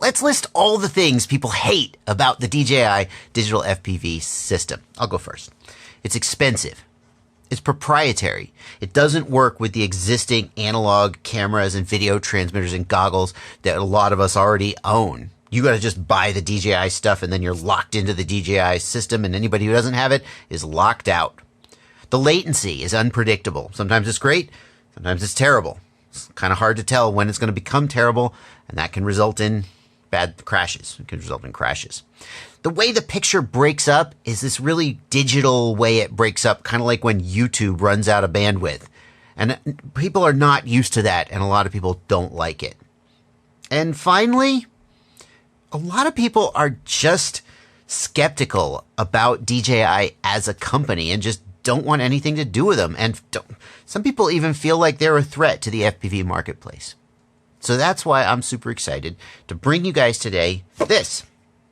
let's list all the things people hate about the DJI digital FPV system. I'll go first. It's expensive. It's proprietary. It doesn't work with the existing analog cameras and video transmitters and goggles that a lot of us already own. You got to just buy the DJI stuff and then you're locked into the DJI system, and anybody who doesn't have it is locked out. The latency is unpredictable. Sometimes it's great, sometimes it's terrible. It's kind of hard to tell when it's going to become terrible, and that can result in bad crashes. It can result in crashes. The way the picture breaks up is this really digital way it breaks up, kind of like when YouTube runs out of bandwidth. And people are not used to that, and a lot of people don't like it. And finally, a lot of people are just skeptical about DJI as a company and just don't want anything to do with them. And some people even feel like they're a threat to the FPV marketplace. So that's why I'm super excited to bring you guys today this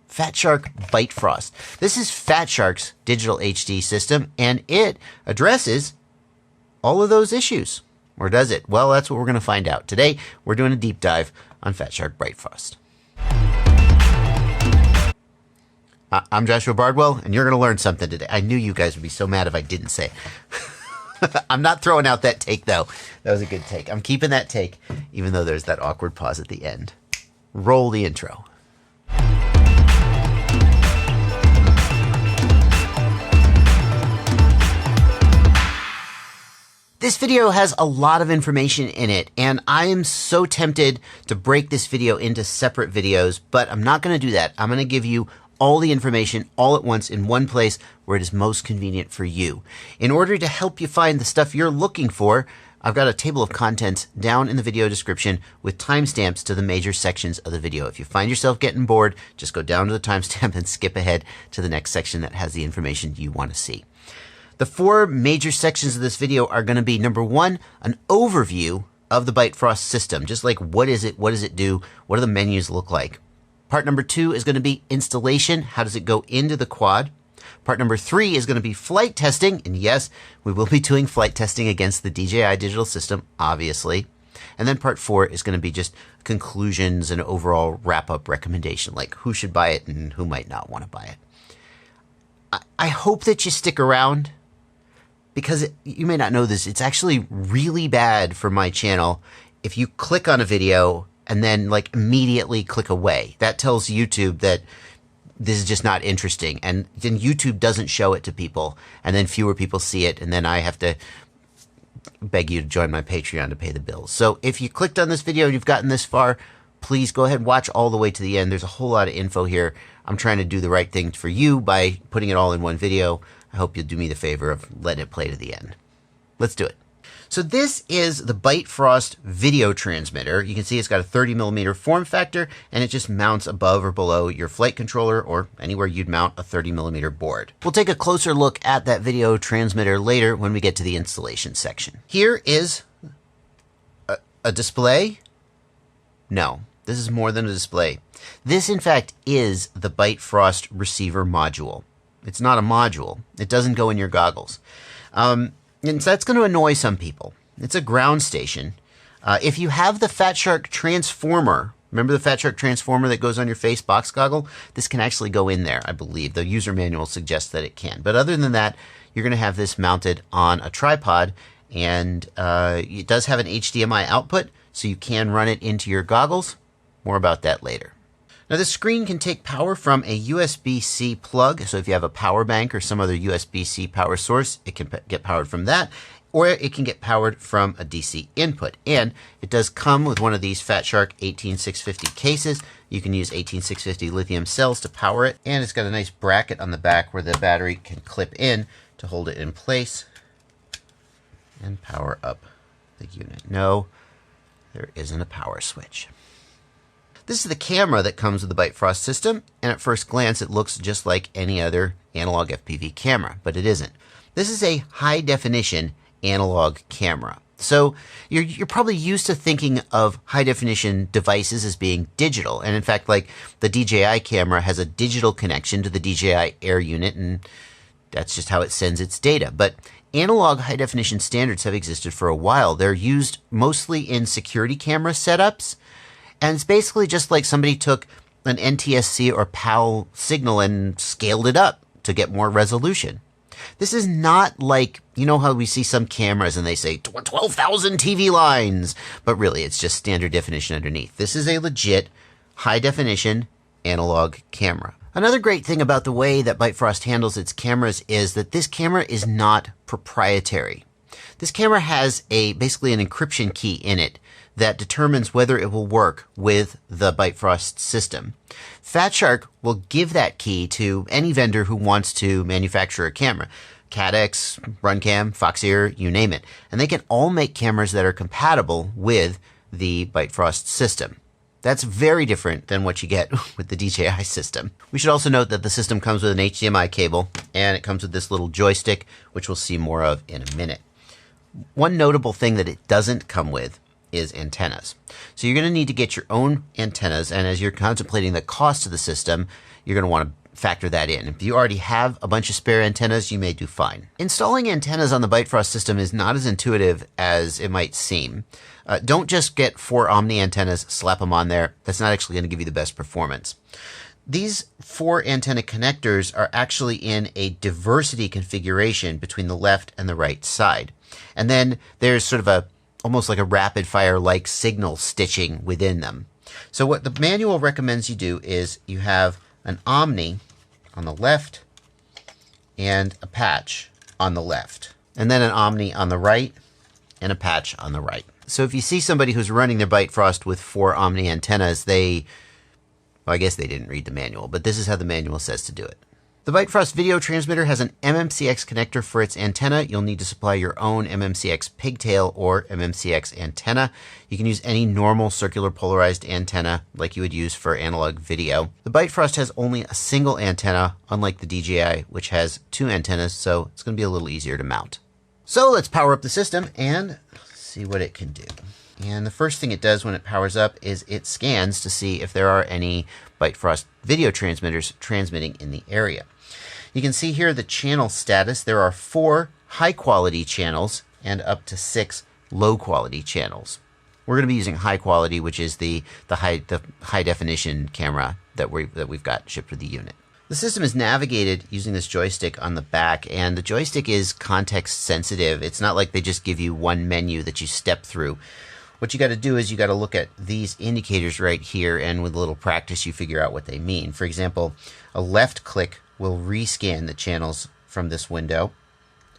Fat Shark Byte Frost. This is Fat Shark's digital HD system, and it addresses all of those issues. Or does it? Well, that's what we're going to find out. Today, we're doing a deep dive on Fat Shark Byte Frost. I'm Joshua Bardwell, and you're going to learn something today. I knew you guys would be so mad if I didn't say it. I'm not throwing out that take, though. That was a good take. I'm keeping that take, even though there's that awkward pause at the end. Roll the intro. This video has a lot of information in it, and I am so tempted to break this video into separate videos, but I'm not going to do that. I'm going to give you all the information all at once in one place where it is most convenient for you. In order to help you find the stuff you're looking for, I've got a table of contents down in the video description with timestamps to the major sections of the video. If you find yourself getting bored, just go down to the timestamp and skip ahead to the next section that has the information you want to see. The 4 major sections of this video are going to be, number 1, an overview of the Byte Frost system. Just like, what is it? What does it do? What do the menus look like? Part number 2 is going to be installation. How does it go into the quad? Part number 3 is going to be flight testing. And yes, we will be doing flight testing against the DJI digital system, obviously. And then part 4 is going to be just conclusions and overall wrap-up recommendation, like who should buy it and who might not want to buy it. I hope that you stick around, because you may not know this, it's actually really bad for my channel if you click on a video and then like immediately click away. That tells YouTube that this is just not interesting, and then YouTube doesn't show it to people, and then fewer people see it, and then I have to beg you to join my Patreon to pay the bills. So if you clicked on this video and you've gotten this far, please go ahead and watch all the way to the end. There's a whole lot of info here. I'm trying to do the right thing for you by putting it all in one video. I hope you'll do me the favor of letting it play to the end. Let's do it. So this is the Byte Frost video transmitter. You can see it's got a 30mm form factor, and it just mounts above or below your flight controller or anywhere you'd mount a 30mm board. We'll take a closer look at that video transmitter later when we get to the installation section. Here is a display. No, this is more than a display. This, in fact, is the Byte Frost receiver module. It's not a module. It doesn't go in your goggles. And so that's going to annoy some people. It's a ground station. If you have the Fat Shark transformer, remember the Fat Shark transformer that goes on your face box goggle? This can actually go in there, I believe. The user manual suggests that it can. But other than that, you're going to have this mounted on a tripod, and it does have an HDMI output, so you can run it into your goggles. More about that later. Now, this screen can take power from a USB-C plug. So if you have a power bank or some other USB-C power source, it can get powered from that, or it can get powered from a DC input. And it does come with one of these Fat Shark 18650 cases. You can use 18650 lithium cells to power it. And it's got a nice bracket on the back where the battery can clip in to hold it in place and power up the unit. No, there isn't a power switch. This is the camera that comes with the Byte Frost system, and at first glance it looks just like any other analog FPV camera, but it isn't. This is a high-definition analog camera. So you're probably used to thinking of high-definition devices as being digital, and in fact, like the DJI camera has a digital connection to the DJI Air unit, and that's just how it sends its data. But analog high-definition standards have existed for a while. They're used mostly in security camera setups, And it's basically just like somebody took an NTSC or PAL signal and scaled it up to get more resolution. This is not like, you know how we see some cameras and they say 12,000 TV lines, but really it's just standard definition underneath. This is a legit high definition analog camera. Another great thing about the way that Byte Frost handles its cameras is that this camera is not proprietary. This camera has basically an encryption key in it that determines whether it will work with the Byte Frost system. Fat Shark will give that key to any vendor who wants to manufacture a camera. Cadex, Runcam, Foxeer, you name it. And they can all make cameras that are compatible with the Byte Frost system. That's very different than what you get with the DJI system. We should also note that the system comes with an HDMI cable, and it comes with this little joystick, which we'll see more of in a minute. One notable thing that it doesn't come with is antennas. So you're going to need to get your own antennas, and as you're contemplating the cost of the system, you're going to want to factor that in. If you already have a bunch of spare antennas, you may do fine. Installing antennas on the Byte Frost system is not as intuitive as it might seem. Don't just get 4 Omni antennas, slap them on there. That's not actually going to give you the best performance. These 4 antenna connectors are actually in a diversity configuration between the left and the right side. And then there's sort of almost like a rapid fire like signal stitching within them. So what the manual recommends you do is you have an Omni on the left and a patch on the left, and then an Omni on the right and a patch on the right. So if you see somebody who's running their Byte Frost with 4 Omni antennas, well, I guess they didn't read the manual, but this is how the manual says to do it. The Byte Frost video transmitter has an MMCX connector for its antenna. You'll need to supply your own MMCX pigtail or MMCX antenna. You can use any normal circular polarized antenna like you would use for analog video. The Byte Frost has only a single antenna, unlike the DJI, which has 2 antennas, so it's going to be a little easier to mount. So let's power up the system and see what it can do. And the first thing it does when it powers up is it scans to see if there are any Byte Frost video transmitters transmitting in the area. You can see here the channel status. There are 4 high quality channels and up to 6 low quality channels. We're going to be using high quality, which is the high definition camera that we've got shipped with the unit. The system is navigated using this joystick on the back, and the joystick is context sensitive. It's not like they just give you one menu that you step through. What you got to do is you got to look at these indicators right here, and with a little practice you figure out what they mean. For example, a left click will rescan the channels from this window.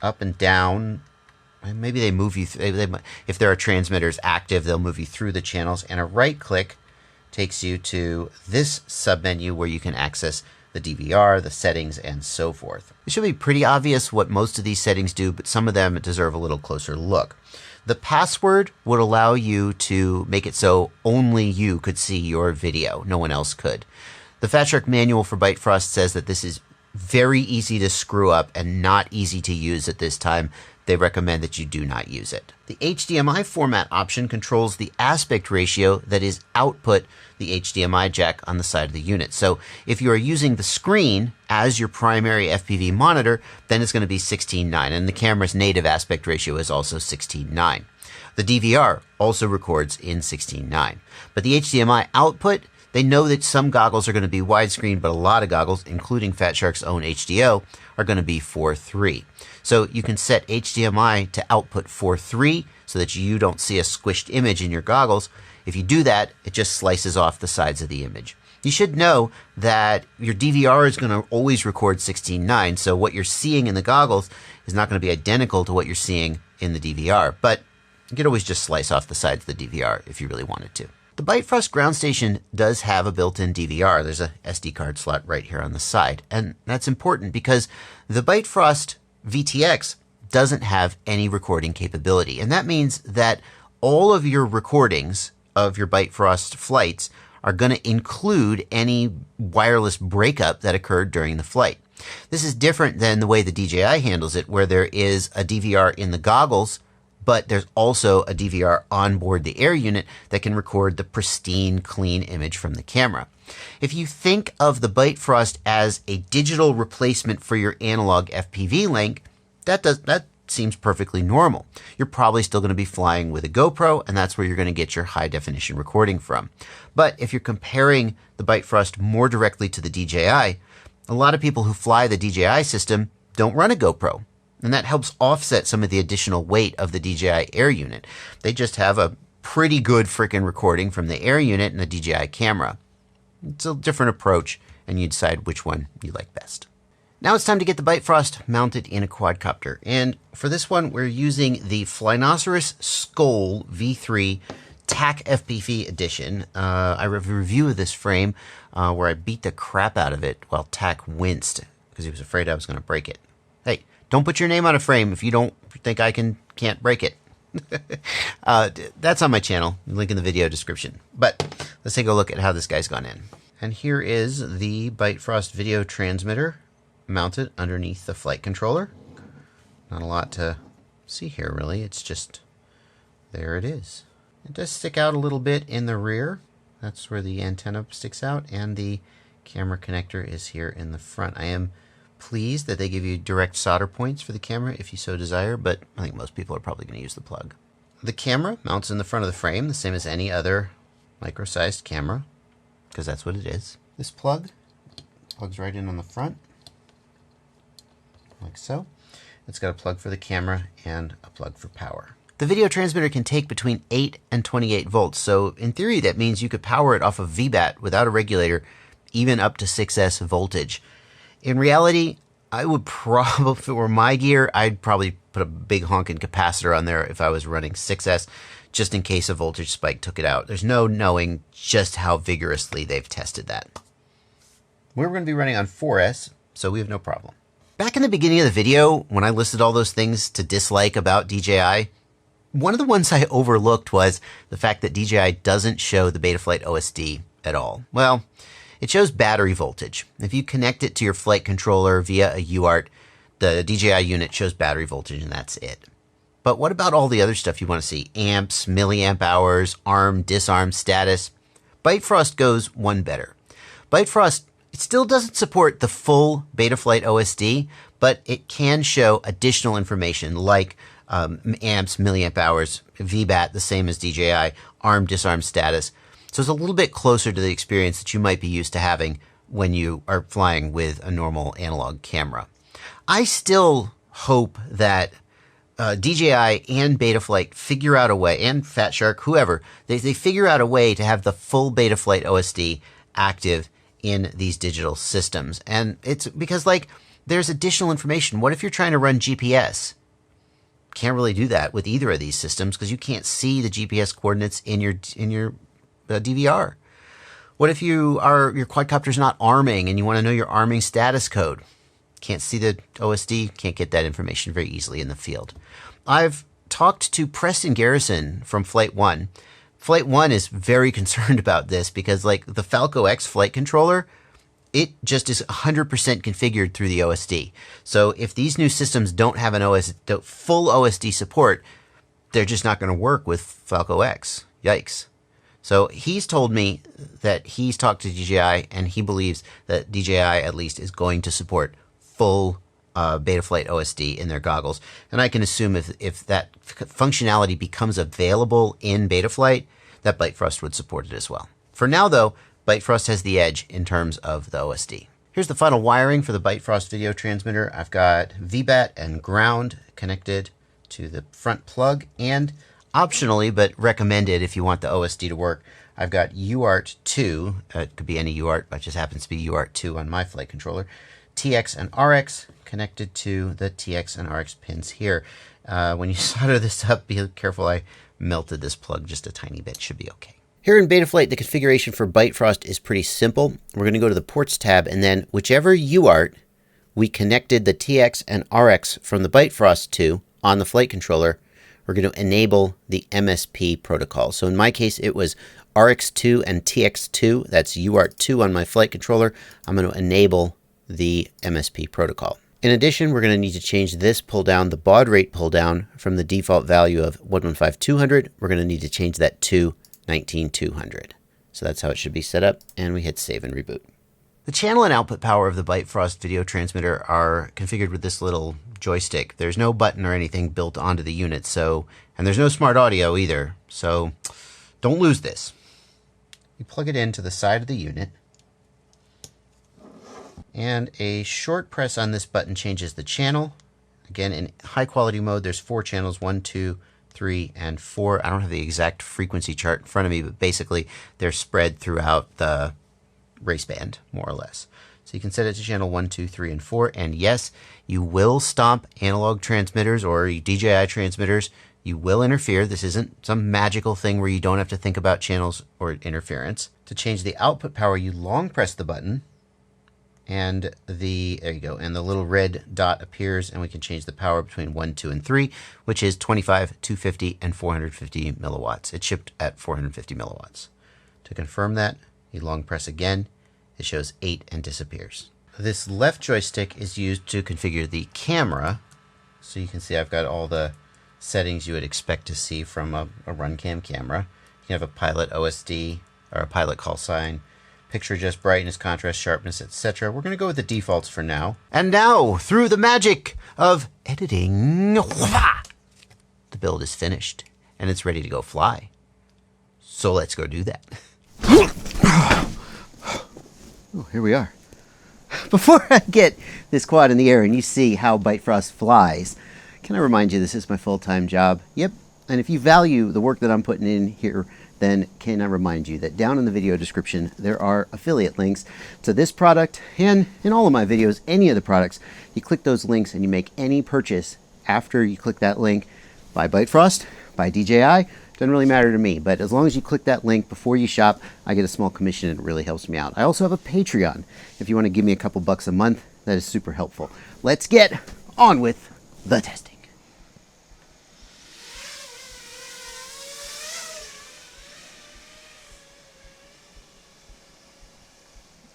Up and down, and maybe they move you if there are transmitters active, they'll move you through the channels. And a right click takes you to this submenu where you can access the DVR, the settings, and so forth. It should be pretty obvious what most of these settings do, but some of them deserve a little closer look. The password would allow you to make it so only you could see your video. No one else could. The Fat Shark manual for Byte Frost says that this is very easy to screw up and not easy to use at this time. They recommend that you do not use it. The HDMI format option controls the aspect ratio that is output the HDMI jack on the side of the unit. So if you are using the screen as your primary FPV monitor, then it's going to be 16:9, and the camera's native aspect ratio is also 16:9. The DVR also records in 16:9. But the HDMI output, they know that some goggles are going to be widescreen, but a lot of goggles, including Fat Shark's own HDO, are going to be 4:3. So you can set HDMI to output 4:3 so that you don't see a squished image in your goggles. If you do that, it just slices off the sides of the image. You should know that your DVR is going to always record 16:9, so what you're seeing in the goggles is not going to be identical to what you're seeing in the DVR, but you could always just slice off the sides of the DVR if you really wanted to. The Byte Frost ground station does have a built-in DVR. There's a SD card slot right here on the side, and that's important because the Byte Frost VTX doesn't have any recording capability, and that means that all of your recordings of your Byte Frost flights are going to include any wireless breakup that occurred during the flight. This is different than the way the DJI handles it, where there is a DVR in the goggles, but there's also a DVR on board the air unit that can record the pristine, clean image from the camera. If you think of the Byte Frost as a digital replacement for your analog FPV link, that seems perfectly normal. You're probably still going to be flying with a GoPro, and that's where you're going to get your high definition recording from. But if you're comparing the Byte Frost more directly to the DJI, a lot of people who fly the DJI system don't run a GoPro. And that helps offset some of the additional weight of the DJI Air unit. They just have a pretty good freaking recording from the Air unit and the DJI camera. It's a different approach, and you decide which one you like best. Now it's time to get the Byte Frost mounted in a quadcopter. And for this one, we're using the Flynoceros Skol V3 TAC FPV edition. I have a review of this frame where I beat the crap out of it while TAC winced because he was afraid I was going to break it. Hey, don't put your name on a frame if you don't think I can't break it. That's on my channel, link in the video description. But let's take a look at how this guy's gone in. And here is the Byte Frost video transmitter mounted underneath the flight controller. Not a lot to see here really, it's just, there it is. It does stick out a little bit in the rear. That's where the antenna sticks out, and the camera connector is here in the front. I am pleased that they give you direct solder points for the camera if you so desire, but I think most people are probably going to use the plug. The camera mounts in the front of the frame, the same as any other micro-sized camera, because that's what it is. This plug plugs right in on the front, like so. It's got a plug for the camera and a plug for power. The video transmitter can take between 8 and 28 volts, so in theory that means you could power it off of VBAT without a regulator, even up to 6S voltage. In reality, I would probably, if it were my gear, I'd probably put a big honking capacitor on there if I was running 6S, just in case a voltage spike took it out. There's no knowing just how vigorously they've tested that. We're going to be running on 4S, so we have no problem. Back in the beginning of the video, when I listed all those things to dislike about DJI, one of the ones I overlooked was the fact that DJI doesn't show the Betaflight OSD at all. Well, it shows battery voltage. If you connect it to your flight controller via a UART, the DJI unit shows battery voltage and that's it. But what about all the other stuff you want to see? Amps, milliamp hours, arm, disarm status. Byte Frost goes one better. Byte Frost, it still doesn't support the full Betaflight OSD, but it can show additional information like amps, milliamp hours, VBAT, the same as DJI, arm, disarm status. So it's a little bit closer to the experience that you might be used to having when you are flying with a normal analog camera. I still hope that DJI and Betaflight figure out a way, and Fat Shark, whoever, they figure out a way to have the full Betaflight OSD active in these digital systems. And it's because, like, there's additional information. What if you're trying to run GPS? Can't really do that with either of these systems because you can't see the GPS coordinates in your DVR. What if your quadcopter's not arming and you want to know your arming status code? Can't see the OSD, can't get that information very easily in the field. I've talked to Preston Garrison from Flight 1. Flight 1 is very concerned about this because, like, the Falco X flight controller, it just is 100% configured through the OSD. So if these new systems don't have full OSD support, they're just not going to work with Falco X. Yikes. So he's told me that he's talked to DJI and he believes that DJI at least is going to support full Betaflight OSD in their goggles. And I can assume if that functionality becomes available in Betaflight, that Byte Frost would support it as well. For now though, Byte Frost has the edge in terms of the OSD. Here's the final wiring for the Byte Frost video transmitter. I've got VBAT and ground connected to the front plug, and optionally, but recommended if you want the OSD to work, I've got UART 2, it could be any UART, but it just happens to be UART 2 on my flight controller, TX and RX connected to the TX and RX pins here. When you solder this up, be careful, I melted this plug just a tiny bit, should be okay. Here in Betaflight, the configuration for Byte Frost is pretty simple. We're going to go to the ports tab, and then whichever UART we connected the TX and RX from the Byte Frost to on the flight controller, we're going to enable the MSP protocol. So in my case, it was RX2 and TX2. That's UART2 on my flight controller. I'm going to enable the MSP protocol. In addition, we're going to need to change this pull down, the baud rate pull down, from the default value of 115,200. We're going to need to change that to 19,200. So that's how it should be set up, and we hit save and reboot. The channel and output power of the Byte Frost video transmitter are configured with this little joystick. There's no button or anything built onto the unit, and there's no SmartAudio either, so don't lose this. You plug it into the side of the unit, and a short press on this button changes the channel. Again, in high quality mode, there's 4 channels, 1, 2, 3, and 4. I don't have the exact frequency chart in front of me, but basically they're spread throughout the race band, more or less. So you can set it to channel 1, 2, 3, and 4. And yes, you will stomp analog transmitters or DJI transmitters. You will interfere. This isn't some magical thing where you don't have to think about channels or interference. To change the output power, you long press the button, and there you go, and the little red dot appears, and we can change the power between 1, 2, and 3, which is 25, 250, and 450 milliwatts. It's shipped at 450 milliwatts. To confirm that, you long press again, it shows 8 and disappears. This left joystick is used to configure the camera. So you can see I've got all the settings you would expect to see from a RunCam camera. You can have a pilot OSD or a pilot call sign, picture adjust brightness, contrast, sharpness, etc. We're going to go with the defaults for now. And now, through the magic of editing, the build is finished and it's ready to go fly. So let's go do that. Oh, here we are. Before I get this quad in the air and you see how Byte Frost flies, can I remind you this is my full-time job? Yep. And if you value the work that I'm putting in here, then can I remind you that down in the video description there are affiliate links to this product and in all of my videos, any of the products. You click those links and you make any purchase after you click that link. Buy Byte Frost, buy DJI, doesn't really matter to me, but as long as you click that link before you shop, I get a small commission and it really helps me out. I also have a Patreon. If you want to give me a couple bucks a month, that is super helpful. Let's get on with the testing.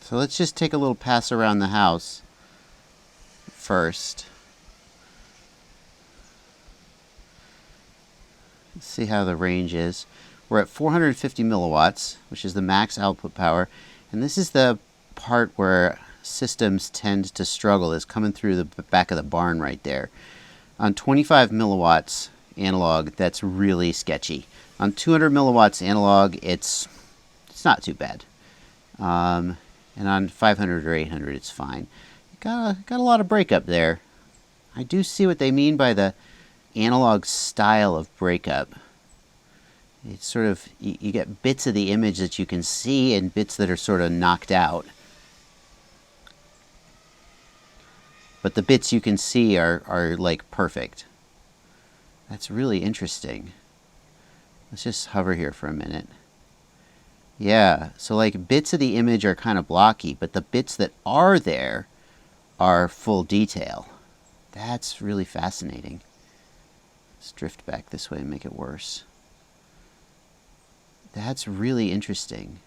So let's just take a little pass around the house first. Let's see how the range is. We're at 450 milliwatts, which is the max output power. And this is the part where systems tend to struggle, is coming through the back of the barn right there. On 25 milliwatts analog, that's really sketchy. On 200 milliwatts analog, it's not too bad. And on 500 or 800, it's fine. Got a lot of breakup there. I do see what they mean by the analog style of breakup. It's sort of, you get bits of the image that you can see and bits that are sort of knocked out. But the bits you can see are like perfect. That's really interesting. Let's just hover here for a minute. Yeah, so like bits of the image are kind of blocky, but the bits that are there are full detail. That's really fascinating. Let's drift back this way and make it worse. That's really interesting.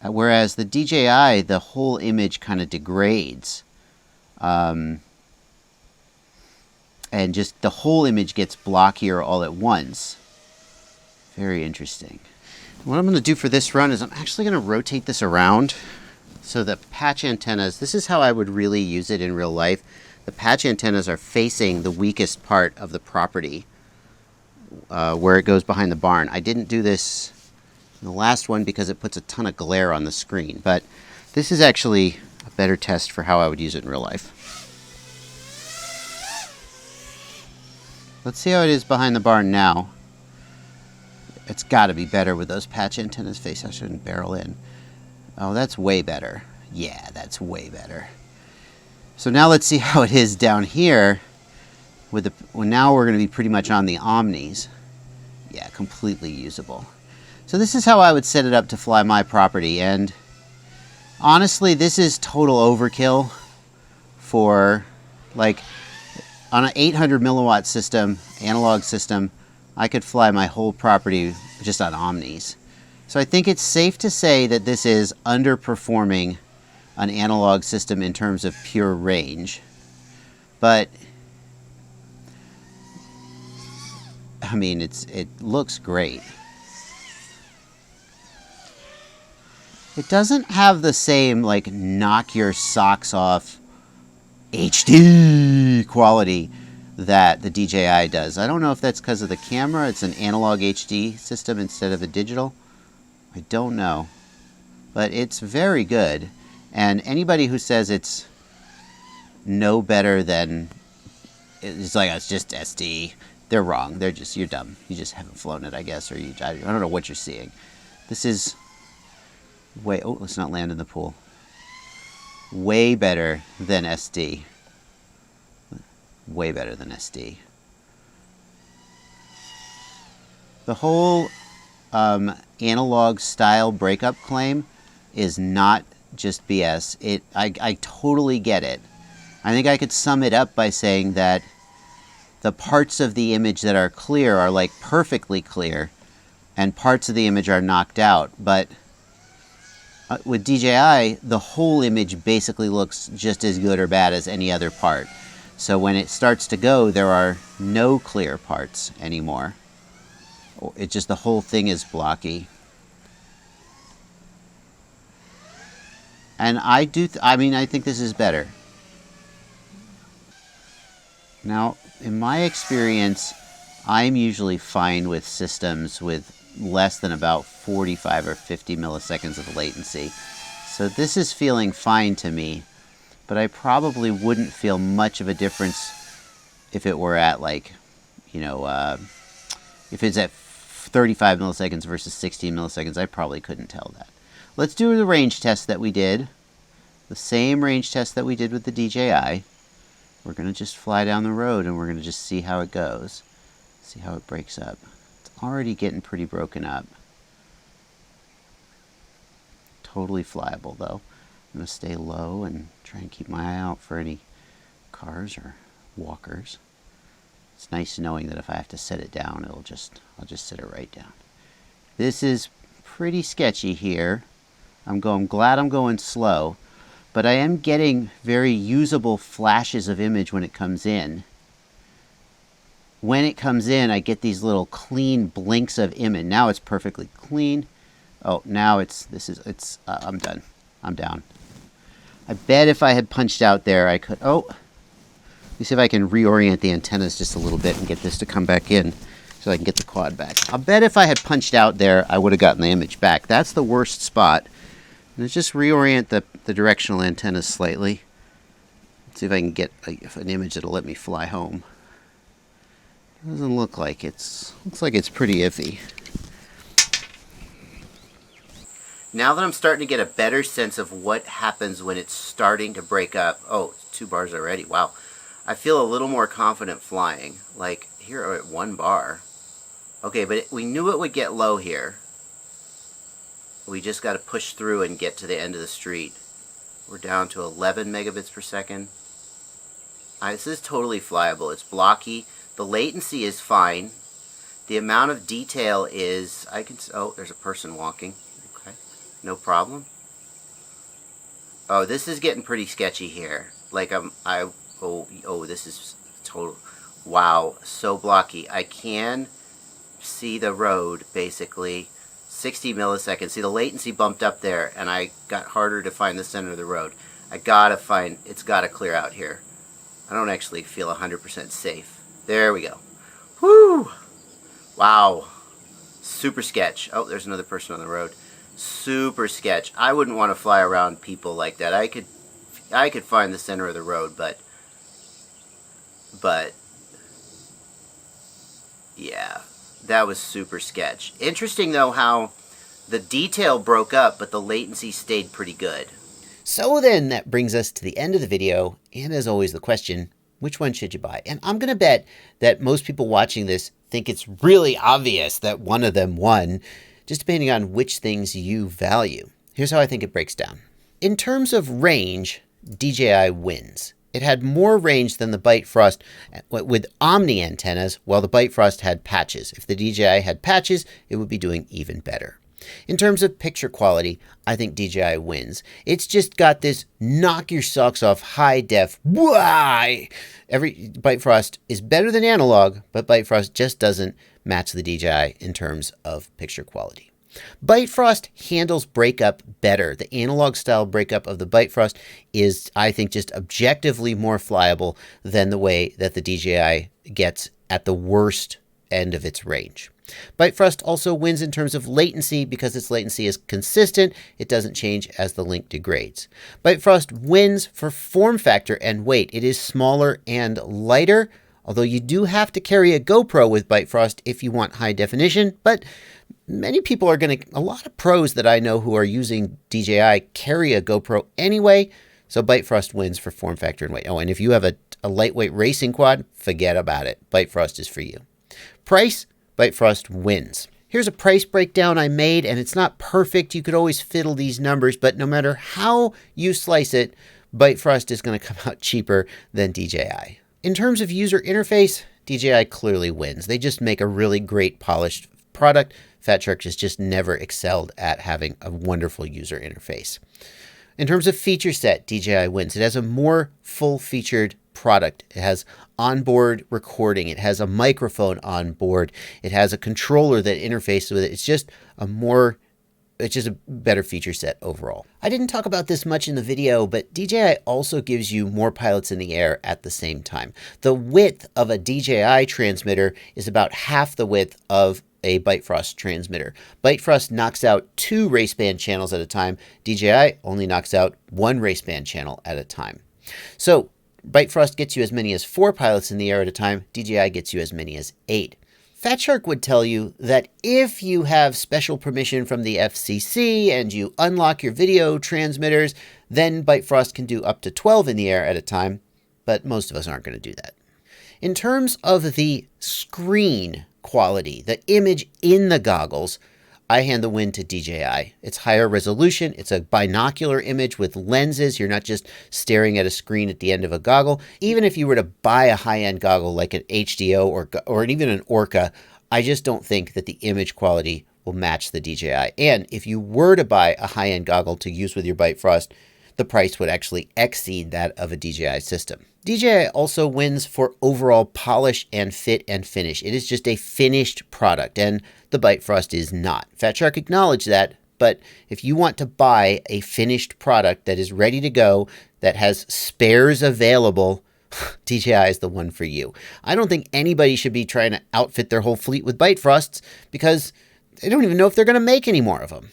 Whereas the DJI, the whole image kind of degrades. And just the whole image gets blockier all at once. Very interesting. What I'm going to do for this run is I'm actually going to rotate this around so the patch antennas, this is how I would really use it in real life. The patch antennas are facing the weakest part of the property where it goes behind the barn. I didn't do this in the last one because it puts a ton of glare on the screen, but this is actually a better test for how I would use it in real life. Let's see how it is behind the barn now. It's got to be better with those patch antennas face. I shouldn't barrel in. Oh, that's way better. Yeah, that's way better. So now let's see how it is down here. Well, now we're going to be pretty much on the Omnis. Yeah, completely usable. So this is how I would set it up to fly my property. And honestly, this is total overkill for, like, on an 800 milliwatt system, analog system, I could fly my whole property just on Omnis. So I think it's safe to say that this is underperforming an analog system in terms of pure range. But I mean, it looks great. It doesn't have the same, like, knock your socks off HD quality that the DJI does. I don't know if that's because of the camera. It's an analog HD system instead of a digital. I don't know. But it's very good. And anybody who says it's no better than, it's like, it's just SD, they're wrong. They're just, you're dumb. You just haven't flown it, I guess, or I don't know what you're seeing. This is way, oh, let's not land in the pool. Way better than SD. Way better than SD. The whole analog style breakup claim is not just BS. I totally get it. I think I could sum it up by saying that the parts of the image that are clear are like perfectly clear, and parts of the image are knocked out. But with DJI, the whole image basically looks just as good or bad as any other part. So when it starts to go, there are no clear parts anymore. It's just the whole thing is blocky. And I think this is better. Now, in my experience, I'm usually fine with systems with less than about 45 or 50 milliseconds of latency. So this is feeling fine to me, but I probably wouldn't feel much of a difference if it were at, like, you know, if it's at 35 milliseconds versus 16 milliseconds, I probably couldn't tell that. Let's do the range test that we did. The same range test that we did with the DJI. We're going to just fly down the road and we're going to just see how it goes. See how it breaks up. It's already getting pretty broken up. Totally flyable though. I'm going to stay low and try and keep my eye out for any cars or walkers. It's nice knowing that if I have to set it down, I'll just set it right down. This is pretty sketchy here. I'm glad I'm going slow, but I am getting very usable flashes of image when it comes in. When it comes in, I get these little clean blinks of image. Now it's perfectly clean. Oh, now I'm done. I'm down. I bet if I had punched out there, I could, let me see if I can reorient the antennas just a little bit and get this to come back in so I can get the quad back. I'll bet if I had punched out there, I would have gotten the image back. That's the worst spot. Let's just reorient the directional antennas slightly. Let's see if I can get an image that'll let me fly home. Doesn't look like looks like it's pretty iffy. Now that I'm starting to get a better sense of what happens when it's starting to break up. Oh, 2 bars already. Wow. I feel a little more confident flying. Like, here we're at 1 bar. Okay, but we knew it would get low here. We just got to push through and get to the end of the street. We're down to 11 megabits per second. This is totally flyable. It's blocky. The latency is fine. The amount of detail is, oh, there's a person walking. Okay, no problem. Oh, this is getting pretty sketchy here. Like, this is total, wow, so blocky. I can see the road, basically. 60 milliseconds. See, the latency bumped up there, and I got harder to find the center of the road. It's got to clear out here. I don't actually feel 100% safe. There we go. Whoo! Wow. Super sketch. Oh, there's another person on the road. Super sketch. I wouldn't want to fly around people like that. I could find the center of the road, but yeah. That was super sketch. Interesting, though, how the detail broke up, but the latency stayed pretty good. So then that brings us to the end of the video. And as always, the question, which one should you buy? And I'm going to bet that most people watching this think it's really obvious that one of them won, just depending on which things you value. Here's how I think it breaks down. In terms of range, DJI wins. It had more range than the Byte Frost with Omni antennas, while the Byte Frost had patches. If the DJI had patches, it would be doing even better. In terms of picture quality, I think DJI wins. It's just got this knock your socks off high def. Why? Every Byte Frost is better than analog, but Byte Frost just doesn't match the DJI in terms of picture quality. Byte Frost handles breakup better. The analog style breakup of the Byte Frost is, I think, just objectively more flyable than the way that the DJI gets at the worst end of its range. Byte Frost also wins in terms of latency because its latency is consistent. It doesn't change as the link degrades. Byte Frost wins for form factor and weight. It is smaller and lighter, although you do have to carry a GoPro with Byte Frost if you want high definition, but many people are a lot of pros that I know who are using DJI carry a GoPro anyway, so Byte Frost wins for form factor and weight. Oh, and if you have a lightweight racing quad, forget about it. Byte Frost is for you. Price, Byte Frost wins. Here's a price breakdown I made, and it's not perfect. You could always fiddle these numbers, but no matter how you slice it, Byte Frost is going to come out cheaper than DJI. In terms of user interface, DJI clearly wins. They just make a really great polished product. Fat Shark has just never excelled at having a wonderful user interface. In terms of feature set, DJI wins. It has a more full-featured product. It has onboard recording. It has a microphone on board. It has a controller that interfaces with it. It's just a better feature set overall. I didn't talk about this much in the video, but DJI also gives you more pilots in the air at the same time. The width of a DJI transmitter is about half the width of a Byte Frost transmitter. Byte Frost knocks out 2 raceband channels at a time. DJI only knocks out 1 raceband channel at a time. So Byte Frost gets you as many as 4 pilots in the air at a time. DJI gets you as many as 8. Fat Shark would tell you that if you have special permission from the FCC and you unlock your video transmitters, then Byte Frost can do up to 12 in the air at a time, but most of us aren't going to do that. In terms of the screen quality, the image in the goggles, I hand the win to DJI. It's higher resolution. It's a binocular image with lenses. You're not just staring at a screen at the end of a goggle. Even if you were to buy a high-end goggle like an HDO or even an Orca, I just don't think that the image quality will match the DJI. And if you were to buy a high-end goggle to use with your Byte Frost, the price would actually exceed that of a DJI system. DJI also wins for overall polish and fit and finish. It is just a finished product, and the Byte Frost is not. Fat Shark acknowledged that, but if you want to buy a finished product that is ready to go, that has spares available, DJI is the one for you. I don't think anybody should be trying to outfit their whole fleet with Byte Frosts because they don't even know if they're going to make any more of them.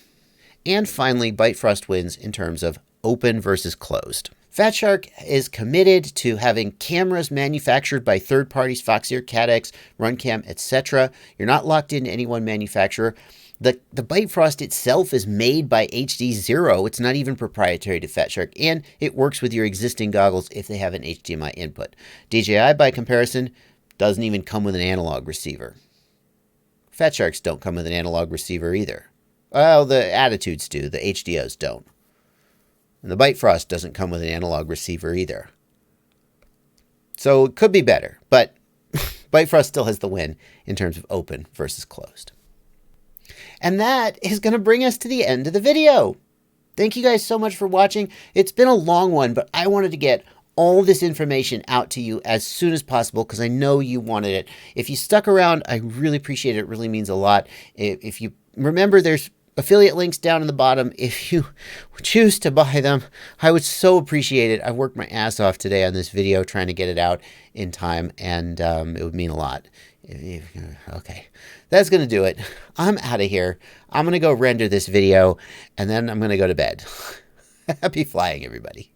And finally, Byte Frost wins in terms of open versus closed. Fat Shark is committed to having cameras manufactured by third parties, Foxeer, Cadex, Runcam, etc. You're not locked into any one manufacturer. The Byte Frost itself is made by HD0. It's not even proprietary to Fat Shark, and it works with your existing goggles if they have an HDMI input. DJI, by comparison, doesn't even come with an analog receiver. Fat Sharks don't come with an analog receiver either. Well, the Attitudes do. The HDOs don't. And the Byte Frost doesn't come with an analog receiver either. So it could be better, but Byte Frost still has the win in terms of open versus closed. And that is going to bring us to the end of the video. Thank you guys so much for watching. It's been a long one, but I wanted to get all this information out to you as soon as possible because I know you wanted it. If you stuck around, I really appreciate it. It really means a lot. If you remember, there's affiliate links down in the bottom. If you choose to buy them, I would so appreciate it. I worked my ass off today on this video trying to get it out in time, and it would mean a lot. Okay, that's going to do it. I'm out of here. I'm going to go render this video, and then I'm going to go to bed. Happy flying, everybody.